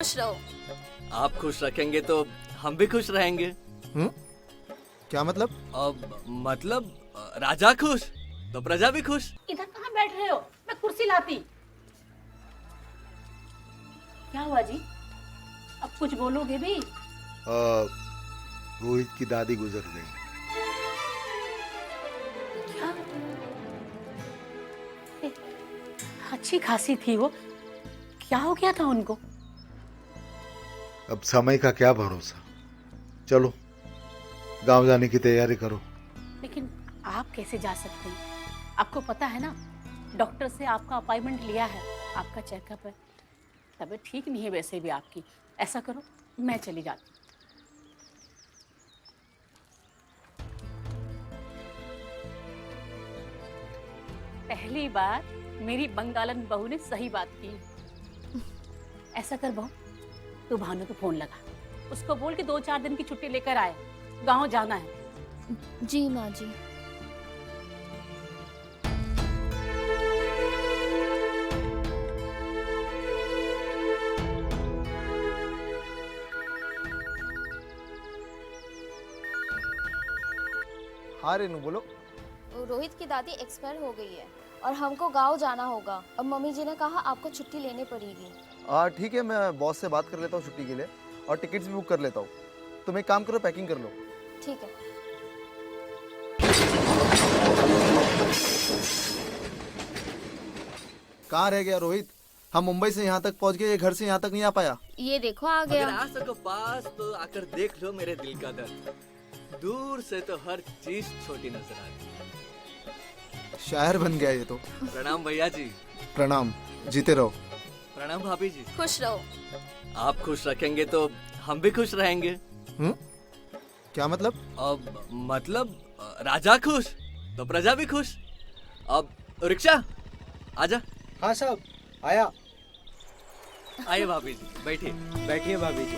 खुश रहो। आप खुश रखेंगे तो हम भी खुश रहेंगे। क्या मतलब? अब मतलब राजा खुश तो प्रजा भी खुश। इधर कहाँ बैठ रहे हो? मैं कुर्सी लाती। क्या हुआ जी? अब कुछ बोलोगे भी? रोहित की दादी गुजर गई। क्या? अच्छी खासी थी वो, क्या हो गया था उनको? अब समय का क्या भरोसा। चलो गांव जाने की तैयारी करो। लेकिन आप कैसे जा सकते हैं? आपको पता है ना, डॉक्टर से आपका अपॉइंटमेंट लिया है, आपका चेकअप है। तबीयत ठीक नहीं है वैसे भी आपकी। ऐसा करो, मैं चली जाती हूँ। पहली बार मेरी बंगालन बहू ने सही बात की। ऐसा कर बहू, तू भानु को फोन लगा, उसको बोल के 2-4 दिन की छुट्टी लेकर आए, गांव जाना है। जी माँ जी। हाँ रेनू बोलो। रोहित की दादी एक्सपायर हो गई है और हमको गांव जाना होगा। अब मम्मी जी ने कहा आपको छुट्टी लेनी पड़ेगी। ठीक है, मैं बॉस से बात कर लेता हूँ छुट्टी के लिए और टिकट्स भी बुक कर लेता हूँ। तुम एक काम करो, पैकिंग कर लो। ठीक है। कहाँ रह गया रोहित? हम मुंबई से यहाँ तक पहुँच गए, ये घर से यहाँ तक नहीं आ पाया। ये देखो आ अगर गया। आ सको पास तो आकर देख लो मेरे दिल का दर्द। दूर से तो हर चीज छोटी नजर आती है। शायर बन गया ये तो। प्रणाम भैया जी। प्रणाम, जीते रहो। प्रणाम भाभी जी। खुश रहो। आप खुश रखेंगे तो हम भी खुश रहेंगे। क्या मतलब? अब मतलब राजा खुश तो प्रजा भी खुश। अब रिक्शा आजा। हाँ साहब, आया। आइए भाभी जी, बैठिए। बैठिए भाभी जी।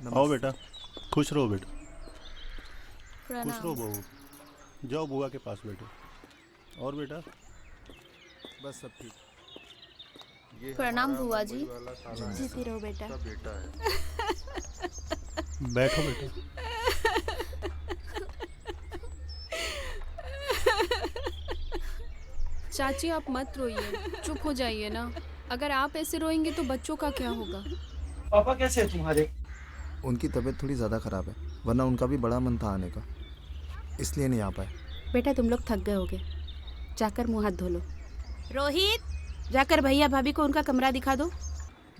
आओ बेटा, खुश रहो बेटा, खुश रहो प्रणाम। बहू। जाओ बुआ के पास बैठो। और बेटा? बस सब ठीक। प्रणाम बुआ जी। जीती रहो बेटा। बैठो बेटा। चाची आप मत रोइए, चुप हो जाइए ना। अगर आप ऐसे रोएंगे तो बच्चों का क्या होगा? पापा कैसे है तुम्हारे? उनकी तबीयत थोड़ी ज़्यादा ख़राब है, वरना उनका भी बड़ा मन था आने का, इसलिए नहीं आ पाए। बेटा तुम लोग थक गए होगे, जाकर मुंह हाथ धो लो। रोहित, जाकर भैया भाभी को उनका कमरा दिखा दो।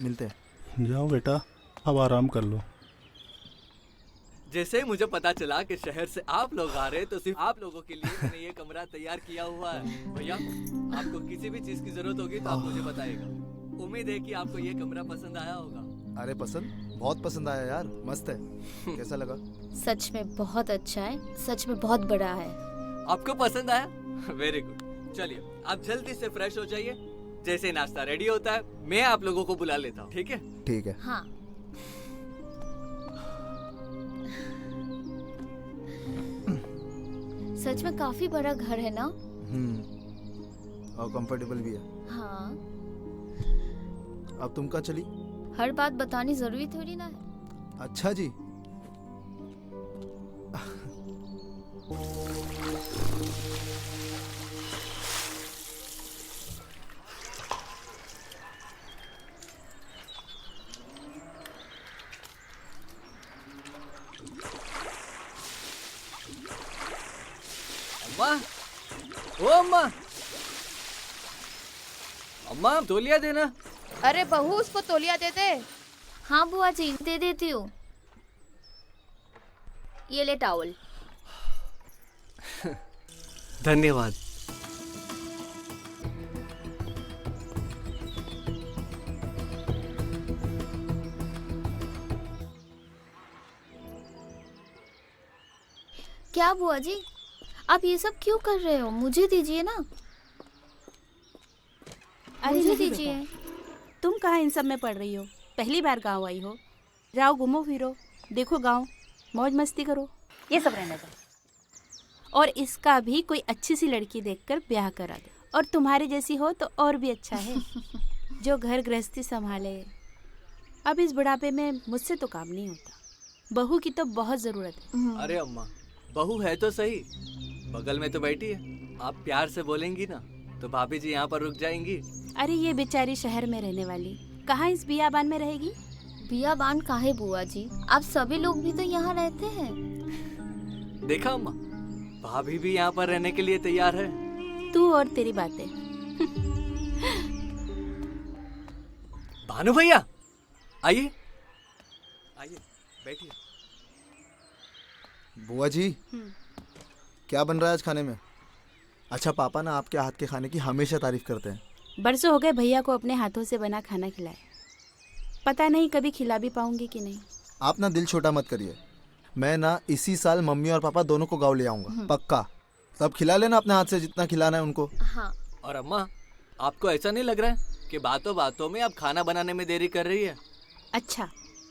मिलते हैं। जाओ बेटा, अब आराम कर लो। जैसे ही मुझे पता चला कि शहर से आप लोग आ रहे तो सिर्फ आप लोगों के लिए मैंने ये कमरा तैयार किया हुआ है। भैया आपको किसी भी चीज की जरूरत होगी तो आप मुझे बताइएगा। उम्मीद है कि आपको ये कमरा पसंद आया होगा। अरे पसंद, बहुत पसंद आया यार, मस्त है। कैसा लगा? सच में बहुत अच्छा है, सच में बहुत बड़ा है। आपको पसंद आया? Very good. चलिए आप जल्दी से फ्रेश हो जाइए। जैसे नाश्ता रेडी होता है मैं आप लोगों को बुला लेता हूँ, ठीक है? ठीक है। हाँ। सच में काफी बड़ा घर है ना? और कंफर्टेबल भी है। हाँ। अब तुम कहाँ चली? हर बात बतानी जरूरी थोड़ी ना है। अच्छा जी। अम्मा, ओ अम्मा, अम्मा तौलिया देना। अरे बहू उसको तौलिया दे दे। हाँ बुआ जी दे देती हूँ। ये ले टॉवल। धन्यवाद। क्या बुआ जी, आप ये सब क्यों कर रहे हो? मुझे दीजिए ना। अरे मुझे नहीं दीजिए। बेटा, तुम कहाँ इन सब में पड़ रही हो? पहली बार गांव आई हो, जाओ घूमो फिरो, देखो गांव, मौज मस्ती करो, ये सब रहने दो। और इसका भी कोई अच्छी सी लड़की देखकर ब्याह करा दो, और तुम्हारे जैसी हो तो और भी अच्छा है, जो घर गृहस्थी संभाले। अब इस बुढ़ापे में मुझसे तो काम नहीं होता, बहू की तो बहुत ज़रूरत है। अरे अम्मा, बहू है तो सही, बगल में तो बैठी है। आप प्यार से बोलेंगी ना तो भाभी जी यहाँ पर रुक जाएंगी। अरे ये बेचारी शहर में रहने वाली कहाँ इस बियाबान में रहेगी? बियाबान काहे बुआ जी, आप सभी लोग भी तो यहाँ रहते हैं। देखा अम्मा, भाभी भी यहाँ पर रहने के लिए तैयार है। तू और तेरी बातें। भानु भैया, आइए आइए, बैठिए। बुआ जी, क्या बन रहा है आज खाने में? अच्छा, पापा ना आपके हाथ के खाने की हमेशा तारीफ करते हैं। बरसों हो गए भैया को अपने हाथों से बना खाना खिलाए, पता नहीं कभी खिला भी पाऊंगी कि नहीं। आप ना दिल छोटा मत करिए, मैं ना इसी साल मम्मी और पापा दोनों को गाँव ले आऊँगा, पक्का। तब खिला लेना अपने हाथ से जितना खिलाना है उनको। हाँ। और अम्मा, आपको ऐसा नहीं लग रहा है कि बातों बातों में आप खाना बनाने में देरी कर रही है? अच्छा,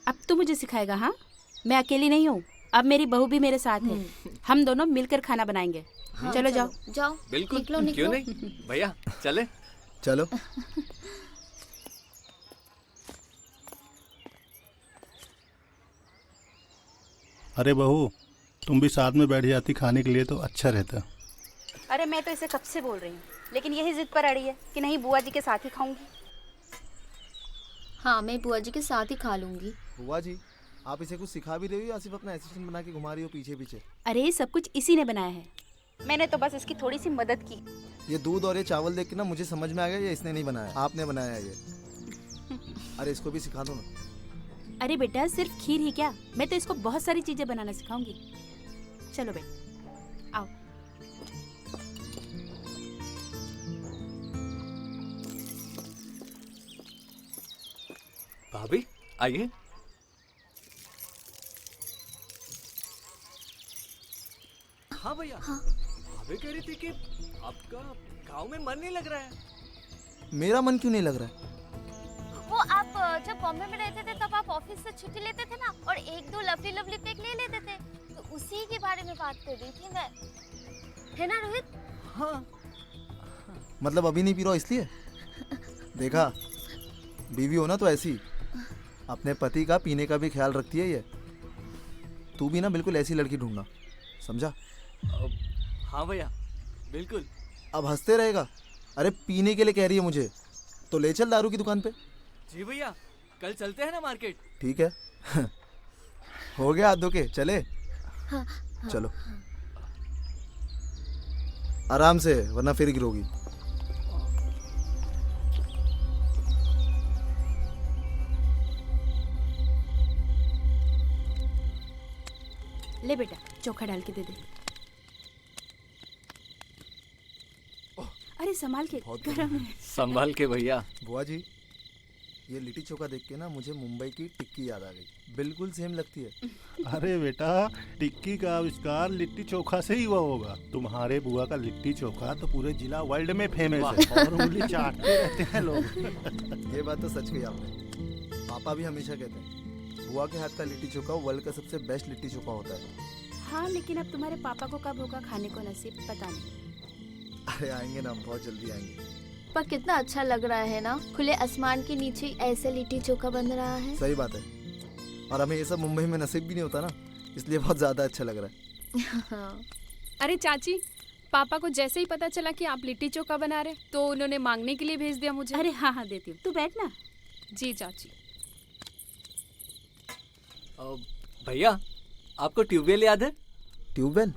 अब तू मुझे सिखाएगा? हाँ, मैं अकेली नहीं हूँ, अब मेरी बहू भी मेरे साथ है, हम दोनों मिलकर खाना बनाएंगे। हाँ, चलो जाओ जाओ। बिल्कुल, निकलो, क्यों निकलो। नहीं भैया, चले। चलो। अरे बहू, तुम भी साथ में बैठ जाती खाने के लिए तो अच्छा रहता। अरे मैं तो इसे कब से बोल रही हूँ, लेकिन यही जिद पर अड़ी है कि नहीं, बुआ जी के साथ ही खाऊंगी। हाँ, मैं बुआ जी के साथ ही खा लूंगी। बुआ जी, आप इसे कुछ सिखा भी रही हो या सिर्फ अपना असिस्टेंट बना के घुमा रही हो पीछे पीछे? अरे सब कुछ इसी ने बनाया है, मैंने तो बस इसकी थोड़ी सी मदद की। ये दूध और ये चावल देख के ना मुझे समझ में आ गया ये इसने नहीं बनाया, आपने बनाया है ये। अरे इसको भी सिखा दो ना। अरे बेटा, सिर्फ खीर ही क्या, मैं तो इसको बहुत सारी चीजें बनाना सिखाऊंगी। चलो बेटा, आओ। भाभी आइए। हाँ भैया, भाभी कह रही थी कि आपका गांव में मन नहीं लग रहा है। मेरा मन क्यों नहीं लग रहा है? वो आप जब बॉम्बे में रहते थे तब आप ऑफिस से छुट्टी लेते थे ना, और एक दो लवली लवली पेक ले लेते थे, तो उसी के बारे में बात कर रही थी मैं, है ना रोहित? हाँ, मतलब अभी नहीं पी रहा हो इसलिए? देखा, बीवी हो ना तो ऐसी अपने पति का पीने का भी ख्याल रखती है ये। तू भी ना बिल्कुल ऐसी लड़की ढूंढना, समझा? हाँ भैया, बिल्कुल। अब हंसते रहेगा? अरे पीने के लिए कह रही है मुझे, तो ले चल दारू की दुकान पे। जी भैया, कल चलते हैं ना मार्केट। ठीक है। हो गया हाथ धो के, चले? चलो आराम से, वरना फिर गिरोगी। ले बेटा, चोखा डाल के दे दे। अरे संभाल के, बहुत गरम है। संभाल के भैया। बुआ जी, ये लिट्टी चोखा देख के ना मुझे मुंबई की टिक्की याद आ गई, बिल्कुल सेम लगती है। अरे बेटा, टिक्की का आविष्कार लिट्टी चोखा से ही हुआ होगा। तुम्हारे बुआ का लिट्टी चोखा तो पूरे जिला वर्ल्ड में फेमस है, और उंगली चाटते रहते हैं लोग। ये बात तो सच कही आपने। पापा भी हमेशा कहते हैं बुआ के हाथ का लिट्टी चोखा वर्ल्ड का सबसे बेस्ट लिट्टी चोखा होता है। हाँ, लेकिन अब तुम्हारे पापा को कब होगा खाने को नसीब, पता नहीं। अरे आएंगे ना, हम बहुत जल्दी आएंगे। पर कितना अच्छा लग रहा है ना, खुले आसमान के नीचे ऐसे लिट्टी चोखा बन रहा है। सही बात है, और हमें ये सब मुंबई में नसीब भी नहीं होता ना, इसलिए बहुत ज़्यादा अच्छा लग रहा है। हाँ। अरे चाची, पापा को जैसे ही पता चला कि आप लिट्टी चोखा बना रहे तो उन्होंने मांगने के लिए भेज दिया मुझे। अरे हाँ हाँ, देती हूँ, तू बैठ ना। जी चाची। भैया, आपको ट्यूबवेल याद है? ट्यूबवेल?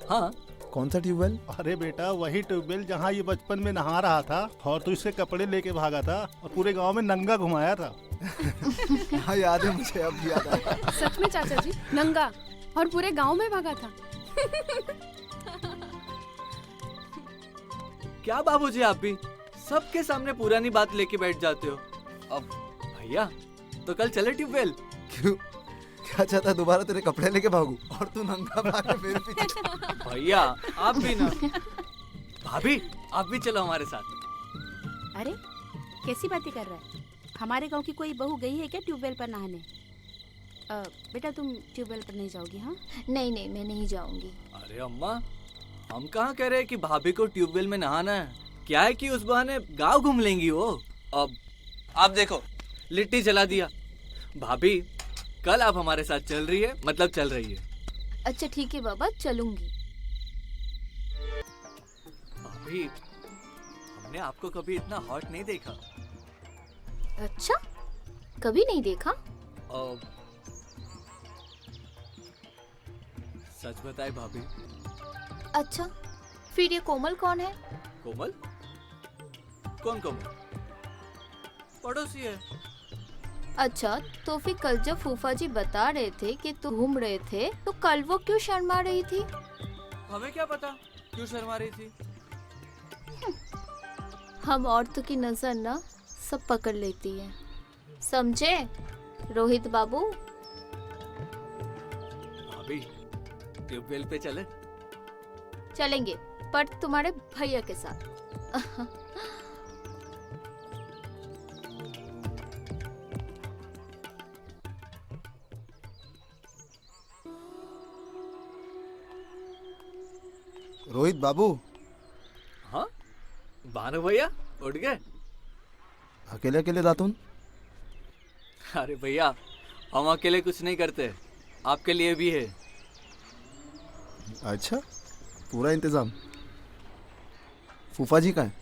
हाँ। कौन सा ट्यूबवेल? अरे बेटा, वही ट्यूबवेल जहाँ ये बचपन में नहा रहा था, और तू इसके कपड़े लेके भागा था और पूरे गांव में नंगा घुमाया था। हाँ याद है मुझे, अब याद आया। सच में चाचा जी, नंगा और पूरे गांव में भागा था। क्या बाबूजी, आप भी सबके सामने पुरानी बात लेके बैठ जाते हो। अब भैया, तो कल चले ट्यूबवेल? क्या चाहता दोबारा तेरे कपड़े लेके भागू और तू नंगा भागे मेरे पीछे? भैया आप भी ना। भाभी आप भी चलो हमारे साथ। अरे कैसी बातें कर रहा है? हमारे गांव की कोई बहू गई है क्या ट्यूबवेल पर नहाने? बेटा तुम ट्यूबवेल पर नहीं जाओगी? हाँ नहीं नहीं, मैं नहीं जाऊंगी। अरे अम्मा, हम कहाँ कह रहे हैं कि भाभी को ट्यूबवेल में नहाना है। क्या है कि उस बहाने गांव घूम लेंगी वो। अब आप देखो, लिट्टी जला दिया। भाभी कल आप हमारे साथ चल रही है, मतलब चल रही है। अच्छा ठीक है बाबा, चलूंगी। भाभी हमने आपको कभी इतना हॉट नहीं देखा। अच्छा, कभी नहीं देखा? सच बताए भाभी। अच्छा, फिर ये कोमल कौन है? कोमल? कौन कोमल? पड़ोसी है। अच्छा, तो फिर कल जब फूफा जी बता रहे थे कि तुम घूम रहे थे, तो कल वो क्यों शर्मा रही थी? हमें क्या पता क्यों शर्मा रही थी। हम औरतों की नजर ना सब पकड़ लेती है, समझे रोहित बाबू? भाभी ट्यूबवेल पे चले? चलेंगे, पर तुम्हारे भैया के साथ। रोहित बाबू, हाँ भानु भैया उठ गए? अकेले अकेले दातुन? अरे भैया हम अकेले कुछ नहीं करते, आपके लिए भी है। अच्छा, पूरा इंतजाम। फूफा जी कहाँ है?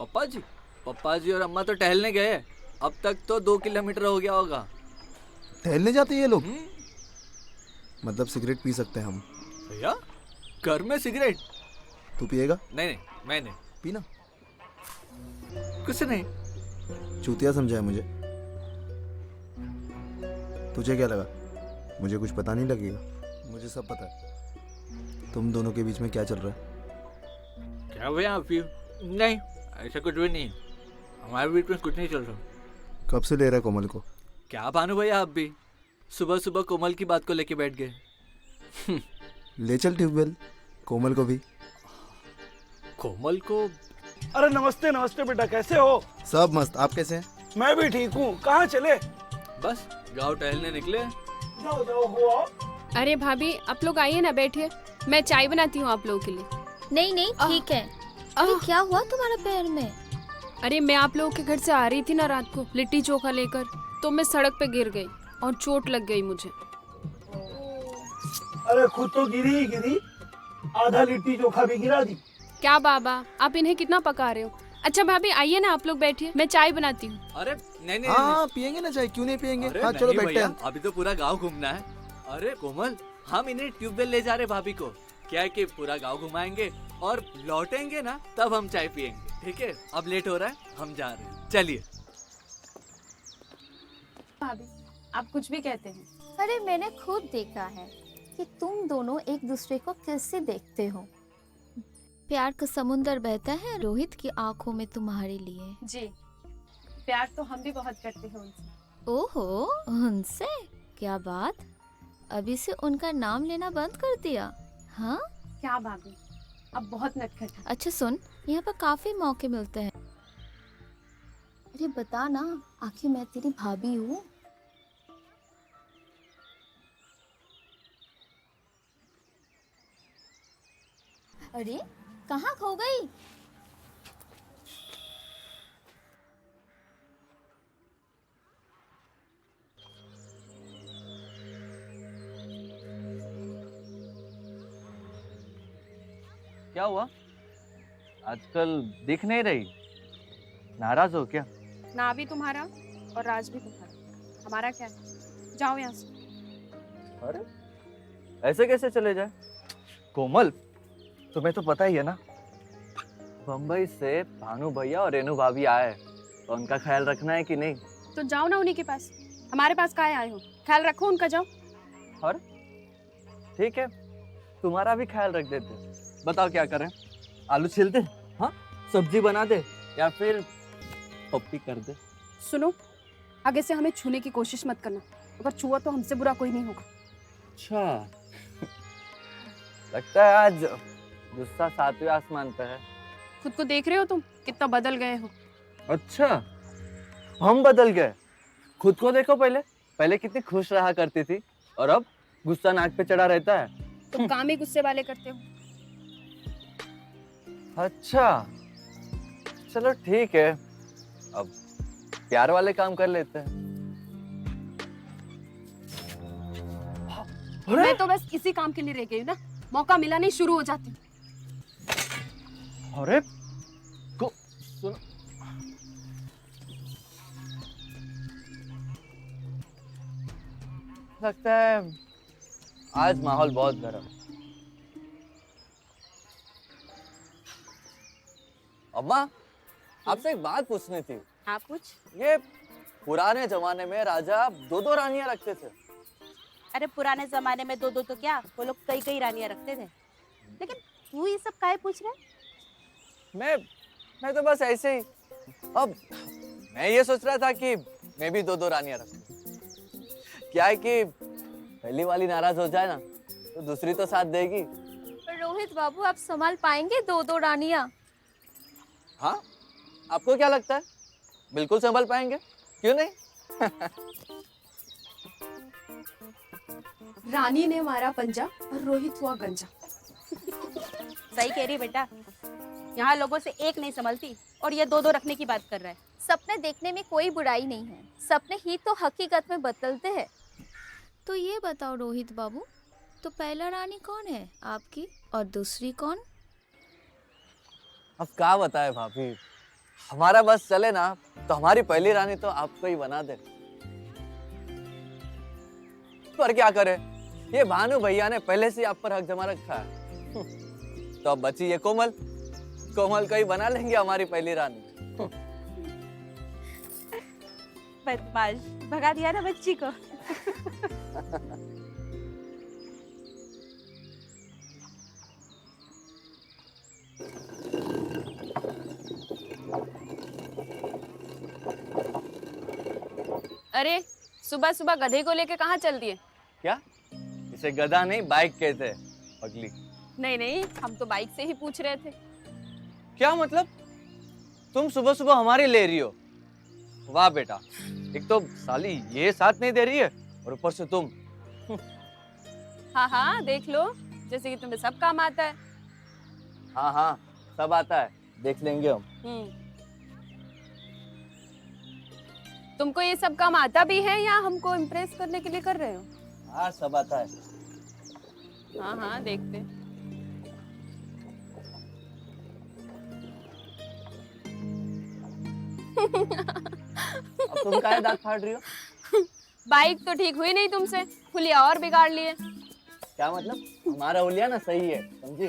पप्पा जी और अम्मा तो टहलने गए। अब तक तो 2 किलोमीटर हो गया होगा। टहलने जाते हैं ये लोग? मतलब सिगरेट पी सकते हैं हम? भैया घर में सिगरेट? तू पिएगा? नहीं नहीं, मैं नहीं पीना। कुछ नहीं। चूतिया समझा है मुझे? तुझे क्या लगा मुझे कुछ पता नहीं लगेगा? मुझे सब पता है तुम दोनों के बीच में क्या चल रहा है। क्या भैया आप भी? नहीं ऐसा कुछ भी नहीं, हमारे बीच में कुछ नहीं चल रहा। कब से ले रहा है कोमल को? क्या भानु भैया आप भी सुबह सुबह कोमल की बात को लेके बैठ गए। ले चल ट्यूबवेल कोमल को भी। कोमल को? अरे नमस्ते नमस्ते बेटा, कैसे हो? सब मस्त, आप कैसे हैं? मैं भी ठीक हूँ। कहाँ चले? बस गाँव टहलने निकले। जाओ जाओ हो आओ। अरे भाभी आप लोग आइए ना, बैठिए, मैं चाय बनाती हूँ आप लोगों के लिए। नहीं नहीं ठीक है। अरे क्या हुआ तुम्हारे पैर में? अरे मैं आप लोगों के घर से आ रही थी ना रात को लिट्टी चोखा लेकर, तो मैं सड़क पे गिर गई और चोट लग गई मुझे। अरे खुद तो गिरी ही गिरी, आधा लिट्टी चोखा भी गिरा दी। क्या बाबा, आप इन्हें कितना पका रहे हो? अच्छा भाभी आइए ना आप लोग बैठिए, मैं चाय बनाती हूँ। अरे नहीं नहीं, हाँ पियेंगे ना चाय, क्यों नहीं पियेंगे? अरे हाँ नहीं चलो बैठते भैया, हैं। अभी तो पूरा गांव घूमना है। अरे कोमल, हम इन्हें ट्यूबवेल ले जा रहे भाभी को। क्या है कि पूरा गांव घुमाएंगे और लौटेंगे ना तब हम चाय पियेंगे। ठीक है, अब लेट हो रहा है, हम जा रहे हैं, चलिए। भाभी आप कुछ भी कहते हैं। अरे मैंने खुद देखा है कि तुम दोनों एक दूसरे को कैसे देखते हो। प्यार का समुंदर बहता है रोहित की आंखों में तुम्हारे लिए। जी, प्यार तो हम भी बहुत करते हैं उनसे। ओहो, उनसे? क्या बात, अभी से उनका नाम लेना बंद कर दिया? हाँ क्या भाभी, अब बहुत नटखट है। अच्छा सुन, यहाँ पर काफी मौके मिलते हैं। अरे बता ना, आखिर मैं तेरी भाभी हूँ। अरे कहाँ खो गई? क्या हुआ? आजकल दिख नहीं रही, नाराज हो क्या? ना भी तुम्हारा और राज भी तुम्हारा, हमारा क्या है? जाओ यहाँ से। अरे ऐसे कैसे चले जाए? कोमल तुम्हें तो पता ही है ना, बम्बई से भानु भैया और रेनू भाभी आए, तो उनका ख्याल रखना है कि नहीं? तो जाओ ना उन्हीं के पास, हमारे पास काहे आए हो? ख्याल रखो उनका, जाओ। और ठीक है, तुम्हारा भी ख्याल रख देते। बताओ क्या करें? आलू छील दे, हाँ सब्जी बना दे, या फिर पप्पी कर दे? सुनो, आगे से हमें छूने की कोशिश मत करना, अगर छुआ तो हमसे बुरा कोई नहीं होगा। अच्छा लगता है आज गुस्सा सातवें आसमान पे है। खुद को देख रहे हो तुम कितना बदल गए हो। अच्छा हम बदल गए? खुद को देखो, पहले पहले कितनी खुश रहा करती थी और अब गुस्सा नाक पे चढ़ा रहता है। तुम काम ही गुस्से वाले करते हो। अच्छा चलो ठीक है, अब प्यार वाले काम कर लेते हैं। मैं तो बस इसी काम के लिए रह गई हूँ ना, मौका मिला नहीं शुरू हो जाती। अरे को सुनो, लगता है आज माहौल बहुत गर्म है। अम्मा आपसे एक बात पूछनी थी। हाँ पूछ। ये पुराने जमाने में राजा दो दो रानियां रखते थे। अरे पुराने जमाने में दो दो तो क्या, वो लोग कई कई रानियां रखते थे। लेकिन तू ये सब काहे पूछ रहा है? मैं तो बस ऐसे ही, अब मैं ये सोच रहा था कि मैं भी दो दो रानियां रखूं। क्या है कि पहली वाली नाराज हो जाए ना तो दूसरी तो साथ देगी। पर रोहित बाबू आप संभाल पाएंगे दो दो रानियां? हाँ आपको क्या लगता है, बिल्कुल संभल पाएंगे, क्यों नहीं? रानी ने मारा पंजा और रोहित हुआ गंजा। सही कह रही बेटा, यहाँ लोगों से एक नहीं संभलती और ये दो दो रखने की बात कर रहा है। सपने देखने में कोई बुराई नहीं है, सपने ही तो हकीकत में बदलते हैं। तो ये बताओ रोहित बाबू, तो पहला रानी कौन है आपकी और दूसरी कौन? अब क्या बताए भाभी, हमारा बस चले ना तो हमारी पहली रानी तो आपको ही बना दे। पर क्या करे, ये भानु भैया ने पहले से आप पर हक जमा रखा है। तो अब बची ये कोमल, कोमल को ही बना लेंगे हमारी पहली रानी। बदमाश, भगा दिया ना बच्ची को। अरे सुबह सुबह गधे को लेके कहाँ चल दिए? क्या इसे गधा नहीं बाइक कहते हैं पगली। नहीं नहीं, हम तो बाइक से ही पूछ रहे थे। क्या मतलब, तुम सुबह सुबह हमारी ले रही हो? वाह बेटा, एक तो साली ये साथ नहीं दे रही है और ऊपर से तुम। हाँ हाँ देख लो, जैसे कि तुम्हें सब काम आता है। हाँ हाँ सब आता है, देख लेंगे हम। तुमको ये सब काम आता भी है या हमको इम्प्रेस करने के लिए कर रहे हो? हाँ सब आता है। हाँ हाँ देखते। अब तुम काहे दांत फाड़ रही हो? बाइक तो ठीक हुई नहीं तुमसे, हुलिया और बिगाड़ लिए। क्या मतलब, हमारा हुलिया ना सही है, समझी?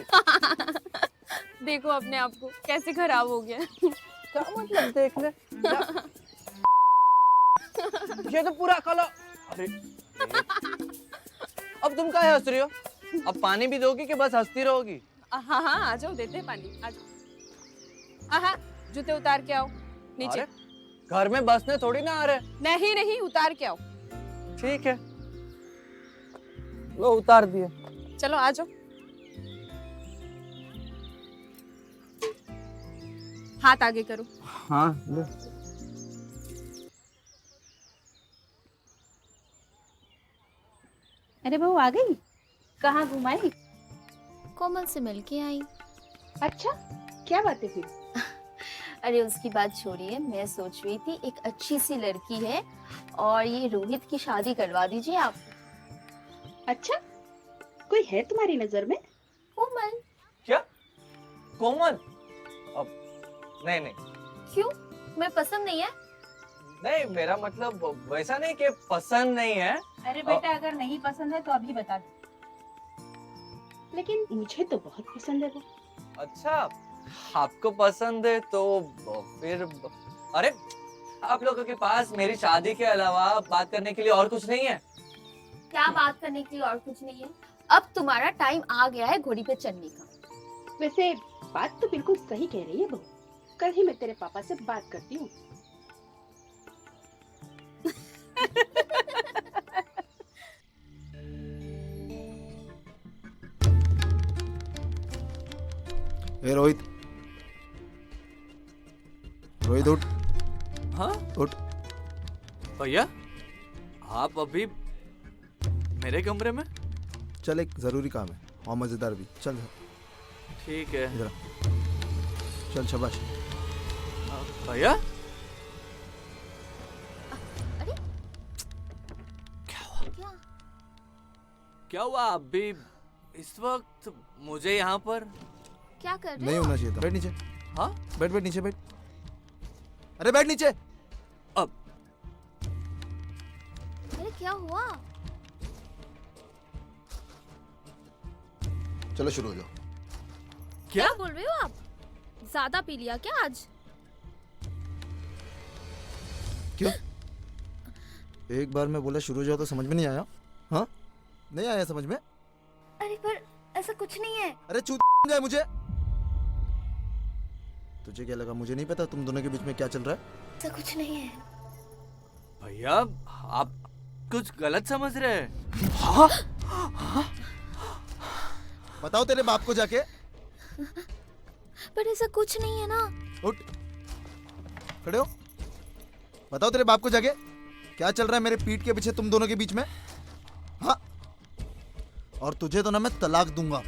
देखो अपने आप को कैसे खराब हो गया। क्या मतलब, देख ले ये तो पूरा काला। अरे अब तुम काहे हंस रही हो? अब पानी भी दोगी कि बस हंसती रहोगी? हाँ हाँ आ जाओ, देते हैं पानी, आ जाओ। हाँ जूते उतार के आओ नीचे। अरे, घर में बसने थोड़ी ना आ रहे। नहीं नहीं उतार के आओ। ठीक है लो उतार दिए। चलो आ जाओ। हाथ आगे करो। हाँ लो। अरे बहू आ गई? कहाँ घुमाई? कोमल से मिलके आई। अच्छा क्या बात है फिर? अरे उसकी बात छोड़िए, मैं सोच रही थी एक अच्छी सी लड़की है और ये रोहित की शादी करवा दीजिए आप। अच्छा कोई है तुम्हारी नजर में? कोमल। क्या कोमल? अब नहीं नहीं क्यों, मैं पसंद नहीं है? नहीं, मेरा मतलब वैसा नहीं कि पसंद नहीं है। अरे बेटा अगर नहीं पसंद है तो अभी बता दो। लेकिन मुझे तो बहुत पसंद है वो। अच्छा आपको पसंद है तो फिर अरे आप लोगों के पास मेरी शादी के अलावा बात करने के लिए और कुछ नहीं है? क्या बात करने के लिए और कुछ नहीं है? अब तुम्हारा टाइम आ गया है घोड़ी पे चढ़ने का। वैसे बात तो बिल्कुल सही कह रही है बहू, कल ही मैं तेरे पापा से बात करती हूँ। ए रोहित, रोहित उठ हाँ उठ। भैया, आप अभी मेरे कमरे में? चल, एक जरूरी काम है और मजेदार भी। चल ठीक है। इधर आ। चल शाबाश। भैया अरे क्या क्या हुआ? अभी इस वक्त मुझे यहाँ पर? क्या कर रहे नहीं हो? होना चाहिए था। बैठ नीचे। हाँ बैठ बैठ नीचे बैठ। अरे बैठ नीचे। अब अरे क्या हुआ? चलो शुरू हो जाओ। क्या बोल रहे हो आप? ज्यादा पी लिया क्या आज? क्यों? एक बार मैं बोला शुरू हो जाओ तो समझ में नहीं आया? हाँ, नहीं आया समझ में? अरे पर ऐसा कुछ नहीं है। अरे चूत जाए मुझे। तुझे क्या लगा मुझे नहीं पता तुम दोनों के बीच में क्या चल रहा है? ऐसा कुछ नहीं है। भैया, आप कुछ गलत समझ रहे हैं। हाँ? बताओ तेरे बाप को जाके। पर ऐसा कुछ नहीं है ना। उठ, खड़े हो। बताओ तेरे बाप को जाके क्या चल रहा है मेरे पीठ के पीछे तुम दोनों के बीच में। हाँ, और तुझे तो ना मैं तलाक दूंगा।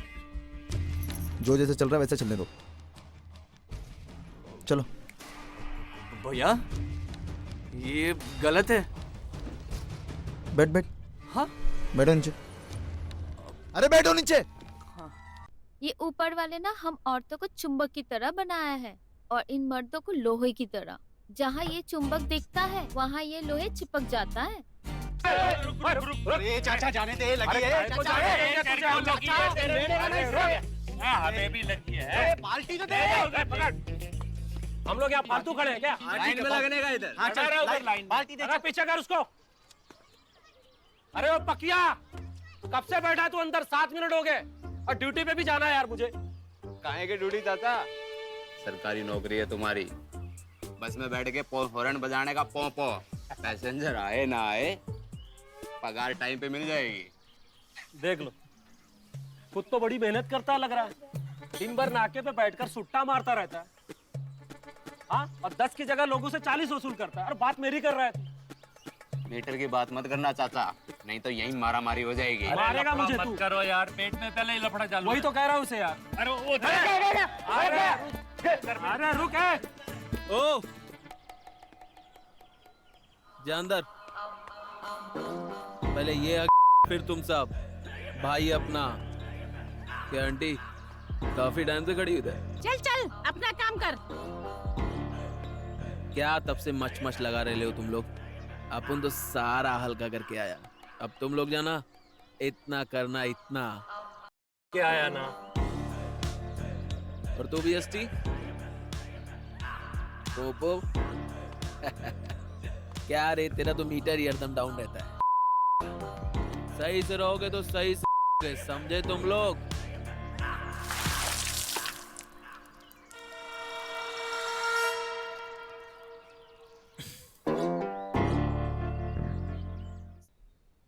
जो जैसे चल रहा है वैसे चलने दो। चलो। भैया, ये गलत है। बैठ बैठ। हाँ? बैठो नीचे। अरे बैठो नीचे। ये ऊपर वाले ना हम औरतों को चुंबक की तरह बनाया है और इन मर्दों को लोहे की तरह। जहाँ ये चुंबक दिखता है वहाँ ये लोहे चिपक जाता है। अरे चाचा जाने दे, लगी है। हमें भी लगी है। पार्टी तो दे। हम लोग यहाँ फालतू खड़े हैं क्या? लाइन में लगने का इधर। हाँ, चल, उधर लाइन में। पार्टी दे। अरे पीछे कर उसको। अरे वो पकिया, कब से बैठा है तू अंदर? 7 मिनट हो गए और ड्यूटी पे भी जाना है यार मुझे। काहे की ड्यूटी चाचा? सरकारी नौकरी है तुम्हारी। बस में बैठ के हॉर्न बजाने का पौ पौ। पैसेंजर आए ना आए, पगार टाइम पे मिल जाएगी। देख लो, खुद तो बड़ी मेहनत करता लग रहा है। दिन भर नाके पे बैठकर सुट्टा मारता रहता है। हाँ, और 10 की जगह लोगों से 40 वसूल करता है। और बात मेरी कर रहा है। मीटर की बात मत करना चाचा, नहीं तो यहीं मारा मारी हो जाएगी। मारेगा मुझे तू। करो यार, पेट में पहले ही लफड़ा चालू। वही तो कह रहा हूँ उसे यार। अरे वो अरे रुक है। ओ जा अंदर। पहले ये फिर तुम सब। भाई अपना। क्या आंटी काफी टाइम से खड़ी हुई है? चल चल अपना काम कर। क्या तब से मच मच लगा रहे हो तुम लोग? अपन तो सारा हल्का करके आया। अब तुम लोग जाना, इतना करना इतना। क्या आया ना? और तू भी एसटी पोपो। क्या रे, तेरा तो मीटर ही हरदम डाउन रहता है। सही से रहोगे तो सही से रहोगे, समझे तुम लोग?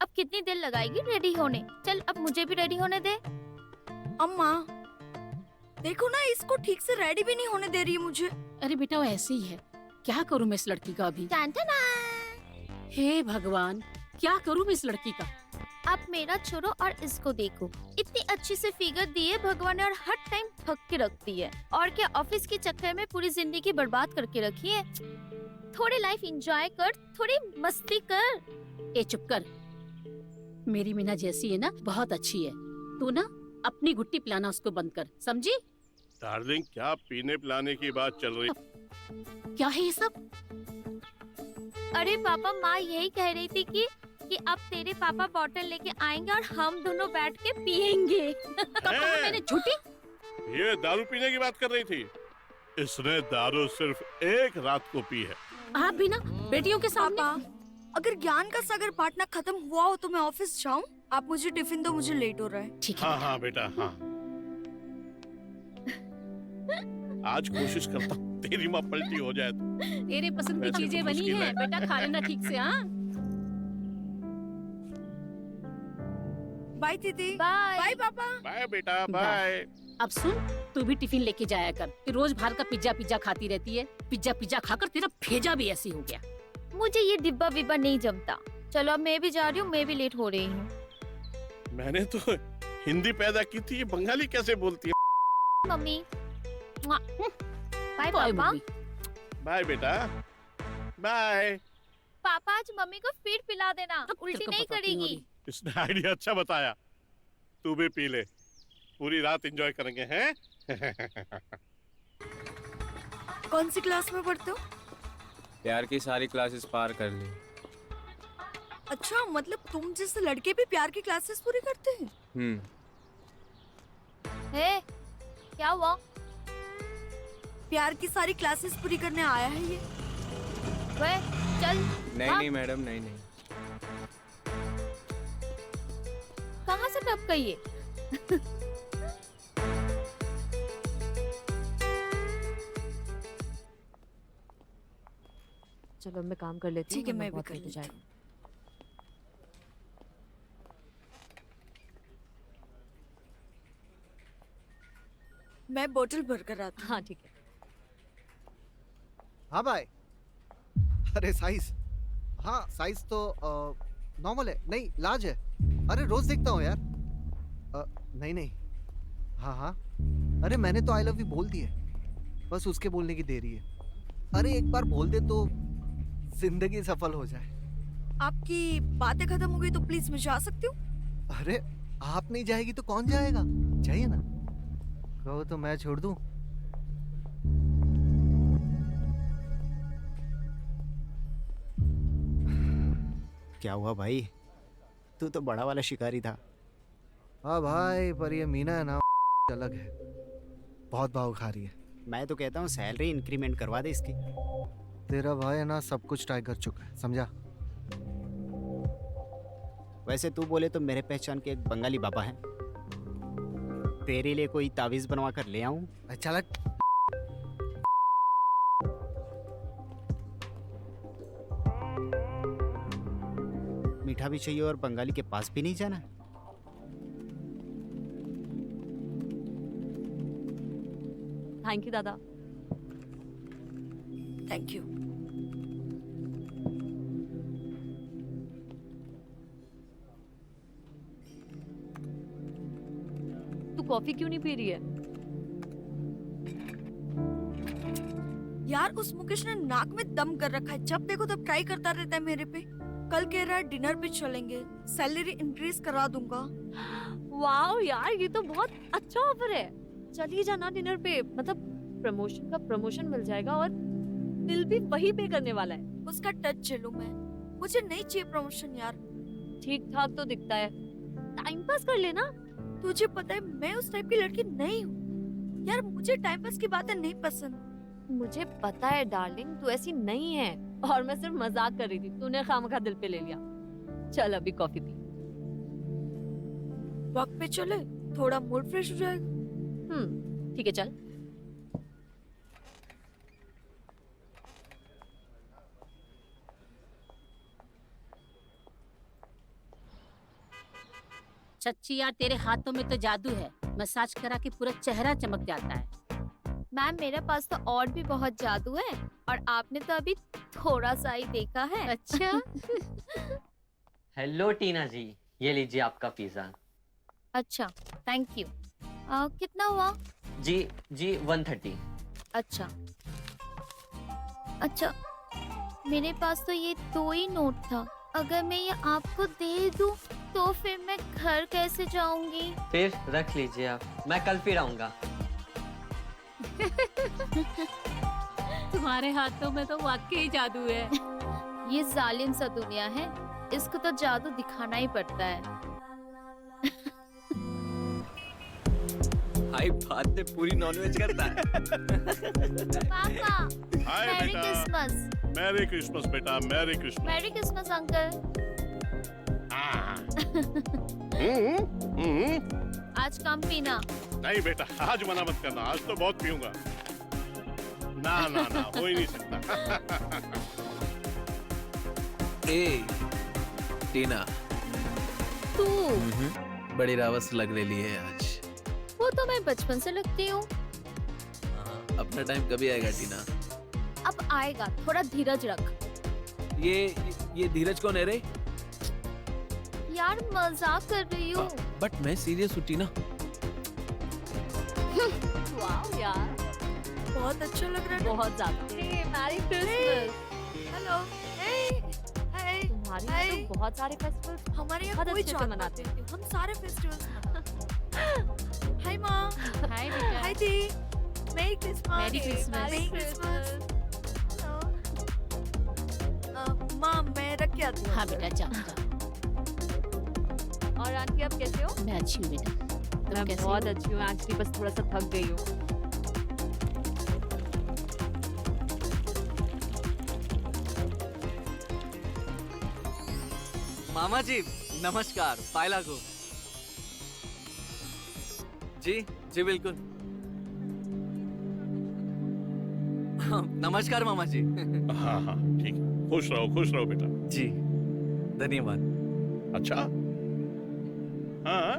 अब कितनी देर लगाएगी रेडी होने? चल अब मुझे भी रेडी होने दे। अम्मा देखो ना, इसको ठीक से रेडी भी नहीं होने दे रही है मुझे। अरे बेटा वो ऐसे ही है, क्या करूं मैं इस लड़की का अभी? हे भगवान, क्या करूं मैं इस लड़की का? आप मेरा छोड़ो और इसको देखो, इतनी अच्छी से फिगर दी है भगवान ने और हर टाइम थक के रखती है। और क्या ऑफिस के चक्कर में पूरी जिंदगी बर्बाद करके रखी है? थोड़ी लाइफ एंजॉय कर, थोड़ी मस्ती कर। ए चुप कर। मेरी मीना जैसी है ना, बहुत अच्छी है। तू ना अपनी गुट्टी पिलाना उसको बंद कर, समझी? डार्लिंग, क्या पीने पिलाने की बात चल रही? क्या है ये सब? अरे पापा, माँ यही कह रही थी कि अब तेरे पापा बॉटल लेके आएंगे और हम दोनों बैठ के पियेंगे। मैंने झूठी? ये दारू पीने की बात कर रही थी। इसने दारू सिर्फ एक रात को पी है। आप भी ना बेटियों के सामने। अगर ज्ञान का सागर बांटना खत्म हुआ हो तो मैं ऑफिस जाऊं? आप मुझे टिफिन दो, मुझे लेट हो रहा है। ठीक है। हाँ हाँ बेटा हाँ। आज कोशिश करता हूँ तेरी माँ पलटी हो जाए तो। तेरे पसंद की वैसे तो चीजें बनी मुश्किल हैं, है। बेटा खा लेना ठीक से। हाँ बाय दीदी। बाय बाय पापा। बाय बेटा बाय। अब सुन, तू भी टिफिन लेके जाया कर। तू रोज बाहर का पिज्जा पिज्जा खाती रहती है। पिज्जा पिज्जा खाकर तेरा भेजा भी ऐसी हो गया। मुझे ये डिब्बा विब्बा नहीं जमता। चलो अब मैं भी जा रही हूँ, मैं भी लेट हो रही हूँ। मैंने तो हिंदी पैदा की थी, ये बंगाली कैसे बोलती है? मम्मी बाय पापा। बाय बेटा, बाय। पापा आज मम्मी को फीड पिला देना, उल्टी नहीं करेगी। इसने आइडिया अच्छा बताया। तू भी पी ले, पूरी रात एंजॉय करेंगे हैं? कौन सी क्लास में पढ़ते हो? प्यार की सारी क्लासेस पार कर ली। अच्छा, मतलब तुम जैसे लड़के भी प्यार की क्लासेस पूरी करते हैं? हे, क्या हुआ? प्यार की सारी क्लासेस पूरी करने आया है ये? वे, चल। नहीं मैडम, नहीं। कहाँ से टपका ये? चलो मैं काम कर लेती हूँ। ठीक है, मैं भी कर लेती हूँ। मैं बोतल भर कर आती हूँ। हाँ ठीक है। हाँ भाई। अरे साइज, हाँ साइज तो नॉर्मल है, नहीं लार्ज है। अरे रोज देखता हूँ यार। नहीं। हाँ, अरे मैंने तो आई लव यू बोल दी है, बस उसके बोलने की देरी है। अरे एक बार बोल दे तो जिंदगी सफल हो जाए। आपकी बातें खत्म हो गई तो प्लीज मैं जा सकती हूँ? अरे आप नहीं जाएगी तो कौन जाएगा? चाहिए ना, कहो तो मैं छोड़ दूं। क्या हुआ भाई, तू तो बड़ा वाला शिकारी था। हाँ भाई, पर ये मीना है ना, अलग है, बहुत भाव खा रही है। मैं तो कहता हूँ सैलरी इंक्रीमेंट करवा दे इसकी। तेरा भाई है ना, सब कुछ ट्राई कर चुका है, समझा? वैसे तू बोले तो मेरे पहचान के एक बंगाली बाबा हैं, तेरे लिए कोई तावीज बनवा कर ले आऊं? अच्छा लग। मीठा भी चाहिए और बंगाली के पास भी नहीं जाना। थैंक यू दादा। Thank you. तू कॉफी क्यों नहीं पी रही है? यार उस मुकेश ने नाक में दम कर रखा है, जब देखो तब ट्राई करता रहता है मेरे पे। कल कह रहा है डिनर पे चलेंगे, सैलरी इंक्रीज करा दूंगा। वाओ यार, ये तो बहुत अच्छा ऑफर है। चलिए जाना डिनर पे, मतलब प्रमोशन का प्रमोशन मिल जाएगा और बिल भी वही पे करने वाला है। उसका टच झेलूं मैं, मुझे नहीं चाहिए प्रमोशन यार। ठीक ठाक तो दिखता है, टाइम पास कर लेना। तुझे पता है मैं उस टाइप की लड़की नहीं हूँ यार, मुझे टाइम पास की बातें नहीं पसंद। मुझे पता है डार्लिंग, तू ऐसी नहीं है, और मैं सिर्फ मजाक कर रही थी, तूने खामखा दिल पे ले लिया। चल अभी कॉफी पी। वक्त पे चले, थोड़ा मूड फ्रेश हो जाएगा। ठीक है चल। सच्ची यार, तेरे हाथों में तो जादू है, मसाज करा के पूरा चेहरा चमक जाता है। मैम मेरे पास तो और भी बहुत जादू है, और आपने तो अभी थोड़ा सा ही देखा है। अच्छा। हेलो टीना जी, ये लीजिए आपका पिज्जा। अच्छा थैंक यू। कितना हुआ? जी 130। अच्छा मेरे पास तो ये 2 ही नोट था, अगर मैं ये आपको दे दूं तो फिर मैं घर कैसे जाऊंगी? फिर रख लीजिए आप, मैं कल फिर आऊंगा। तुम्हारे हाथों में तो वाकई जादू है। ये जालिम सा दुनिया है, इसको तो जादू दिखाना ही पड़ता है। भाई बात में पूरी नॉनवेज करता है। पापा हाय मैरी बेटा। क्रिसमस। मैरी क्रिसमस बेटा, merry Christmas. Merry Christmas uncle. आज कम पीना। नहीं बेटा, आज मना मत करना, आज तो बहुत पीऊंगा। ना हो ही नहीं सकता। ए टीना, तू बड़ी रावत लग रही है आज। वो तो मैं बचपन से लगती हूँ। अपना टाइम कभी आएगा टीना? अब आएगा, थोड़ा धीरज रख। ये धीरज कौन है रे? यार मजाक कर रही हूँ। बट मैं सीरियस हूँ टीना। वाओ यार, बहुत अच्छा लग रहा है ना? बहुत ज्यादा। Merry Christmas. हेलो, हे, हाय, तुम्हारे यहाँ तो बहुत सारे फेस्टिवल्स हमारे यहाँ बहुत कोई अच्छे से जात मनाते पात नहीं, हम सारे फेस्टिवल्स मनाते। हाय माँ, हाय बेटा। हाय दी, मेरी क्रिसमस। मेरी क्रिसमस। मेरी क्रिसमस। माँ मैं रख के आती हूँ। हाँ बेटा जा जा। और आंटी आप कैसे हो? मैं अच्छी हूँ बेटा। मैं कैसी बहुत हो? अच्छी हूँ, एक्चुअली बस थोड़ा सा थक गई हूँ। मामा जी नमस्कार, पायला को। जी जी बिल्कुल। नमस्कार मामा जी। हाँ हाँ ठीक है, खुश रहो बेटा। जी धन्यवाद। अच्छा हाँ,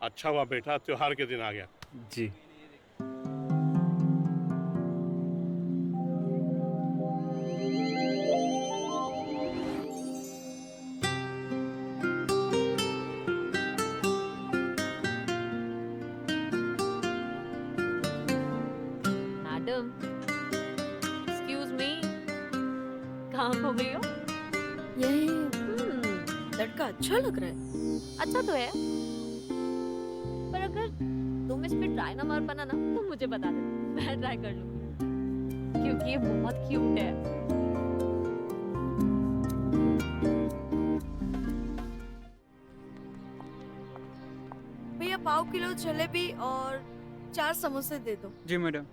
अच्छा हुआ बेटा, त्योहार के दिन आ गया। जी मैडम, एक्सक्यूज मी, कहाँ खो गई हो? ये लड़का अच्छा लग रहा है। अच्छा तो है, पर अगर तुम इस पे ट्राई ना मार पाना ना तो मुझे बता दे, मैं ट्राई कर लूंगी, क्योंकि ये बहुत क्यूट है। भैया पाव किलो जलेबी और 4 समोसे दे दो। जी मैडम।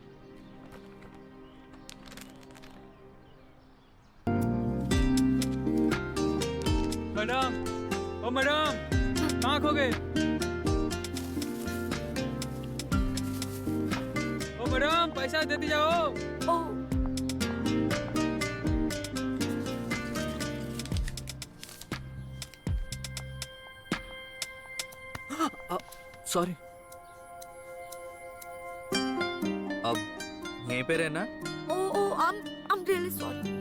मैडम, ओ मैडम, कहाँ खो गए? ओ मैडम, पैसा देती जाओ। ओ सॉरी। अब यहीं पे रहना। ओ I'm really sorry।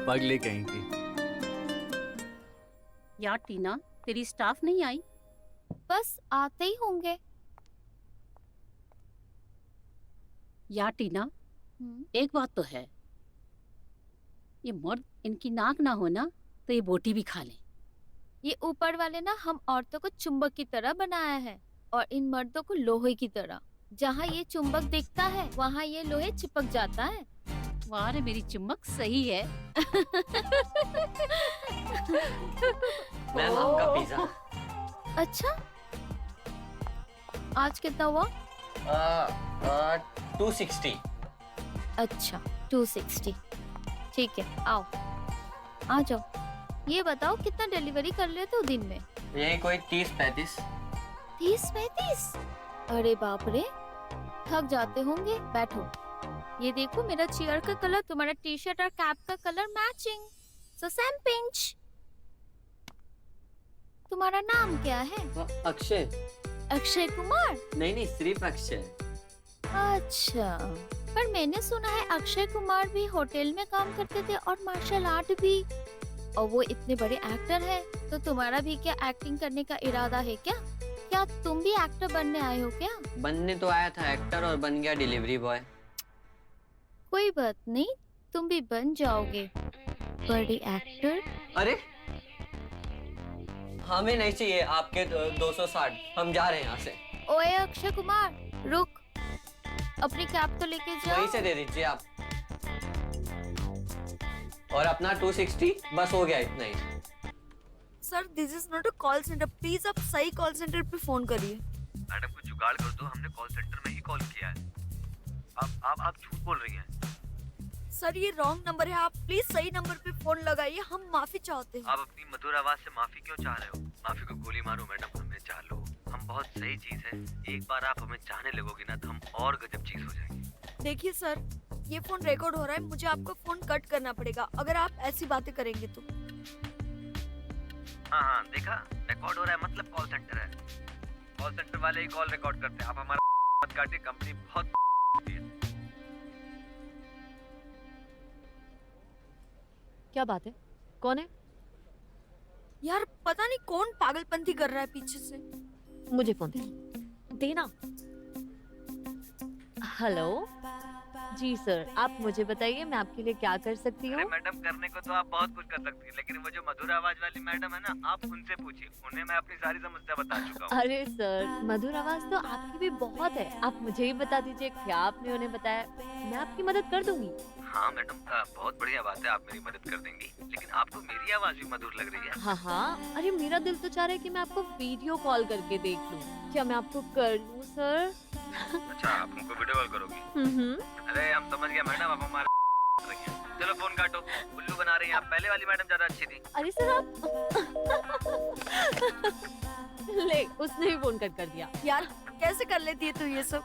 पगली कहीं की। यार टीना, तेरी स्टाफ नहीं आई? बस आते ही होंगे। यार टीना, एक बात तो है, ये मर्द इनकी नाक ना हो ना तो ये बोटी भी खा ले। ये ऊपर वाले ना हम औरतों को चुंबक की तरह बनाया है और इन मर्दों को लोहे की तरह। जहाँ ये चुंबक दिखता है वहाँ ये लोहे चिपक जाता है। वाह रे, मेरी चुम्बक सही है। मैम आपका पिज्जा। अच्छा, आज कितना हुआ? 260। अच्छा 260, ठीक है, आओ आ जाओ। ये बताओ कितना डिलीवरी कर लेते हो दिन में? यही कोई 30-35। 30-35? अरे बाप रे, थक जाते होंगे। बैठो, ये देखो मेरा चेयर का कलर तुम्हारा टी शर्ट और कैप का colour matching, so same pinch. तुम्हारा नाम क्या है? अक्षय। अक्षय कुमार? नहीं सिर्फ अक्षय। अच्छा, पर मैंने सुना है अक्षय कुमार भी होटल में काम करते थे और मार्शल आर्ट भी, और वो इतने बड़े एक्टर हैं, तो तुम्हारा भी क्या एक्टिंग करने का इरादा है क्या? क्या तुम भी एक्टर बनने आए हो क्या? बनने तो आया था एक्टर और बन गया डिलीवरी बॉय। कोई बात नहीं, तुम भी बन जाओगे बड़े एक्टर। अरे हमें नहीं चाहिए आपके 260, हम जा रहे हैं यहाँ से। ओए अक्षय कुमार, रुक, अपनी कैप तो लेके जाओ। वहीं से दे दीजिए आप। और अपना 260 बस हो गया, इतना ही। Sir this is not a call centre, please आप सही कॉल सेंटर पे फोन करिए। मैडम कुछ जुगाड़ कर दो, हमने कॉल सेंटर में ही कॉल किया है। आप झूठ बोल रही हैं। सर ये रॉन्ग नंबर है, आप प्लीज सही नंबर पे फोन लगाइए, हम माफी चाहते हैं। आप अपनी मधुर आवाज से माफी क्यों चाह रहे हो? माफी को गोली मारो मैडम, हमें चाह लो। हम बहुत सही चीज है, एक बार आप हमें चाहने लगोगी ना तो हम और गजब चीज हो जाएंगे। देखिए सर, ये फोन रिकॉर्ड हो रहा है, मुझे आपका फोन कट करना पड़ेगा अगर आप ऐसी बातें करेंगे तो। हाँ हाँ देखा, रिकॉर्ड हो रहा है, मतलब कॉल सेंटर है। कॉल सेंटर वाले ही कॉल रिकॉर्ड करते हैं। आप हमारा मत काटिए, कंपनी बहुत है। क्या बात है? कौन है? यार पता नहीं कौन पागलपंती कर रहा है पीछे से। मुझे फोन दे, देना। हेलो जी सर, आप मुझे बताइए मैं आपके लिए क्या कर सकती हूँ? अरे मैडम, करने को तो आप बहुत कुछ कर सकती हैं, लेकिन वो जो मधुर आवाज वाली मैडम है ना, आप उनसे पूछिए। उन्हें मैं अपनी सारी समस्या बता चुका हूँ। अरे सर, मधुर आवाज तो आपकी भी बहुत है, आप मुझे ही बता दीजिए क्या आपने उन्हें बताया, मैं आपकी मदद कर दूंगी। हाँ मैडम, बहुत बढ़िया बात है, आप मेरी मदद कर देंगी, लेकिन आपको मेरी आवाज भी मधुर लग रही है। हाँ हाँ, अरे मेरा दिल तो चाह रहा है कि मैं आपको वीडियो कॉल करके देख लूं। क्या मैं आपको कर लूं सर? अच्छा, आप हमको वीडियो कॉल करोगी? अरे हम समझ गए मैडम, आप हमारे चलो फोन काटो, उल्लू बना रही हैं आप। पहले वाली मैडम ज्यादा अच्छी थी। अरे सर आप ले, उसने भी फोन कर दिया। यार कैसे कर लेती है तू ये सब?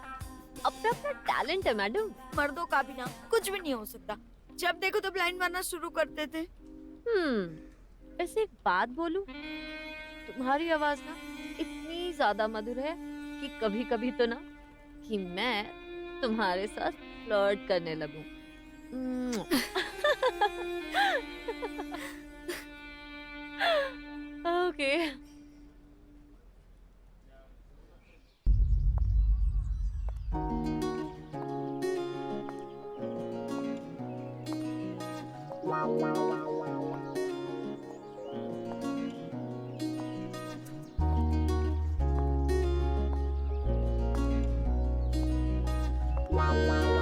अपना अपना टैलेंट है मैडम। मर्दों का भी ना कुछ भी नहीं हो सकता, जब देखो तो ब्लाइंड मारना शुरू कर देते। वैसे एक बात बोलूं, तुम्हारी आवाज ना इतनी ज्यादा मधुर है कि कभी कभी तो ना कि मैं तुम्हारे साथ फ्लर्ट करने लगूं। ओके। Wow.